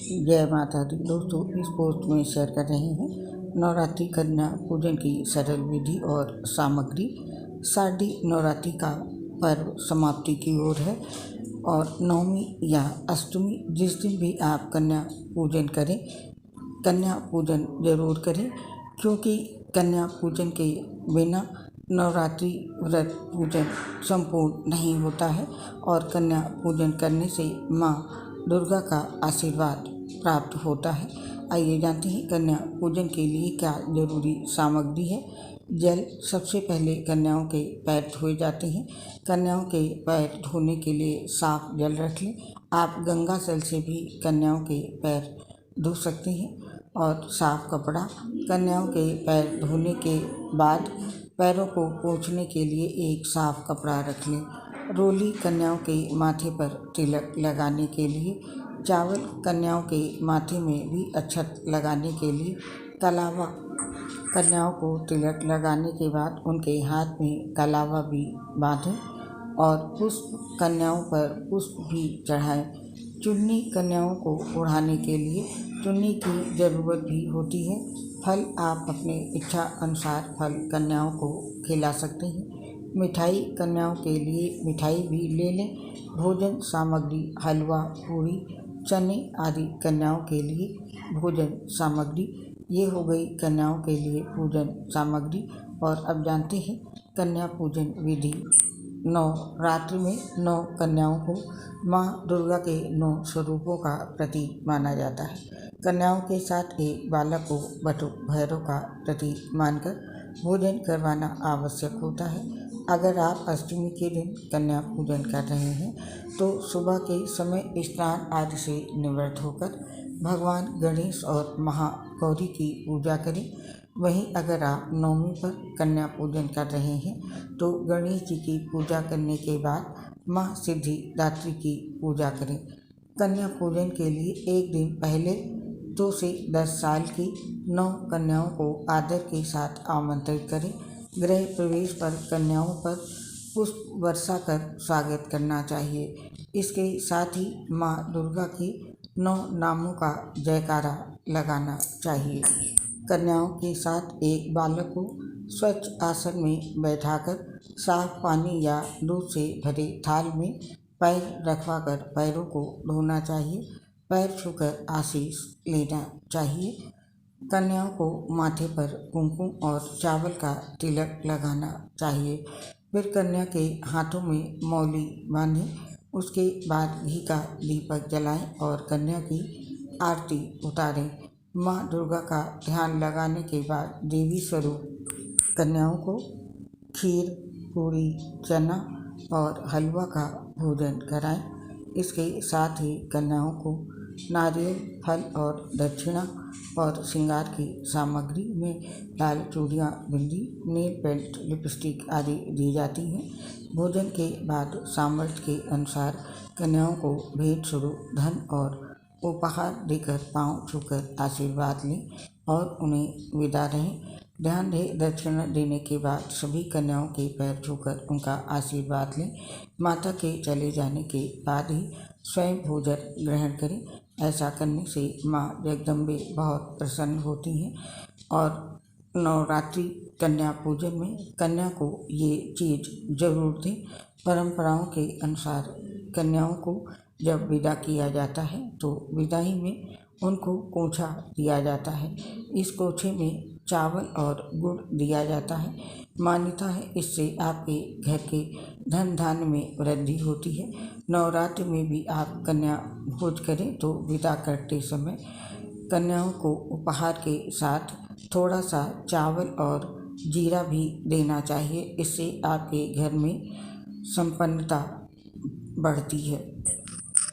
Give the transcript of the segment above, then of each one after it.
जय माता दी। दोस्तों, इस पोस्ट में शेयर कर रहे हैं नवरात्रि कन्या पूजन की सरल विधि और सामग्री। शारदीय नवरात्रि का पर्व समाप्ति की ओर है और नवमी या अष्टमी जिस दिन भी आप कन्या पूजन करें, कन्या पूजन जरूर करें, क्योंकि कन्या पूजन के बिना नवरात्रि व्रत पूजन संपूर्ण नहीं होता है और कन्या पूजन करने से माँ दुर्गा का आशीर्वाद प्राप्त होता है। आइए जानते हैं कन्या पूजन के लिए क्या जरूरी सामग्री है। जल। सबसे पहले कन्याओं के पैर धोए जाते हैं। कन्याओं के पैर धोने के लिए साफ जल रख लें। आप गंगा जल से भी कन्याओं के पैर धो सकते हैं और साफ कपड़ा। कन्याओं के पैर धोने के बाद पैरों को पोंछने के लिए एक साफ कपड़ा रख लें। रोली। कन्याओं के माथे पर तिलक लगाने के लिए। चावल। कन्याओं के माथे में भी अक्षत लगाने के लिए। कलावा। कन्याओं को तिलक लगाने के बाद उनके हाथ में कलावा भी बांधें और पुष्प। कन्याओं पर पुष्प भी चढ़ाएं। चुन्नी। कन्याओं को ओढ़ाने के लिए चुन्नी की ज़रूरत भी होती है। फल। आप अपने इच्छा अनुसार फल कन्याओं को खिला सकते हैं। मिठाई। कन्याओं के लिए मिठाई भी ले लें। भोजन सामग्री। हलवा, पूरी, चने आदि कन्याओं के लिए भोजन सामग्री। ये हो गई कन्याओं के लिए पूजन सामग्री। और अब जानते हैं कन्या पूजन विधि। नवरात्रि में 9 कन्याओं को माँ दुर्गा के 9 स्वरूपों का प्रतीक माना जाता है। कन्याओं के साथ एक बालक को बटुक भैरव का प्रतीक मानकर भोजन करवाना आवश्यक होता है। अगर आप अष्टमी के दिन कन्या पूजन कर रहे हैं तो सुबह के समय स्नान आदि से निवृत्त होकर भगवान गणेश और महागौरी की पूजा करें। वहीं अगर आप नवमी पर कन्या पूजन कर रहे हैं तो गणेश जी की पूजा करने के बाद माँ सिद्धिदात्री की पूजा करें। कन्या पूजन के लिए एक दिन पहले 2 से 10 साल की 9 कन्याओं को आदर के साथ आमंत्रित करें। गृह प्रवेश पर कन्याओं पर पुष्प वर्षा कर स्वागत करना चाहिए। इसके साथ ही माँ दुर्गा के 9 नामों का जयकारा लगाना चाहिए। कन्याओं के साथ एक बालक को स्वच्छ आसन में बैठाकर साफ पानी या दूध से भरे थाल में पैर रखवाकर पैरों को धोना चाहिए। पैर छूकर आशीष लेना चाहिए। कन्याओं को माथे पर कुमकुम और चावल का तिलक लगाना चाहिए। फिर कन्या के हाथों में मौली बांधें। उसके बाद घी का दीपक जलाएं और कन्या की आरती उतारें। माँ दुर्गा का ध्यान लगाने के बाद देवी स्वरूप कन्याओं को खीर, पूरी, चना और हलवा का भोजन कराएं। इसके साथ ही कन्याओं को नारियल, फल और दक्षिणा और श्रृंगार की सामग्री में लाल चूड़ियाँ, बिंदी, नेल पेंट, लिपस्टिक आदि दी जाती हैं। भोजन के बाद सामर्थ्य के अनुसार कन्याओं को भेंट स्वरूप धन और उपहार देकर पांव छूकर आशीर्वाद लें और उन्हें विदा रहें। ध्यान दें, दक्षिणा देने के बाद सभी कन्याओं के पैर छूकर उनका आशीर्वाद लें। माता के चले जाने के बाद ही स्वयं भोजन ग्रहण करें। ऐसा करने से माँ जगदम्बे बहुत प्रसन्न होती हैं। और नवरात्रि कन्या पूजन में कन्या को ये चीज़ जरूर दें। परंपराओं के अनुसार कन्याओं को जब विदा किया जाता है तो विदाई में उनको कोंछा दिया जाता है। इस कोंछे में चावल और गुड़ दिया जाता है। मान्यता है इससे आपके घर के धन धान्य में वृद्धि होती है। नवरात्रि में भी आप कन्या भोज करें तो विदा करते समय कन्याओं को उपहार के साथ थोड़ा सा चावल और जीरा भी देना चाहिए। इससे आपके घर में संपन्नता बढ़ती है।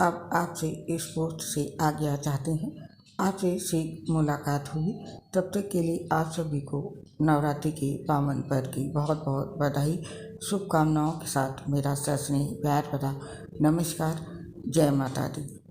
अब आपसे इस पोस्ट से आज्ञा चाहते हैं। आपसे शीघ्र मुलाकात होगी। तब तक के लिए आप सभी को नवरात्रि के पावन पर्व की बहुत बहुत बधाई, शुभकामनाओं के साथ मेरा सस्नेह प्यार भरा नमस्कार। जय माता दी।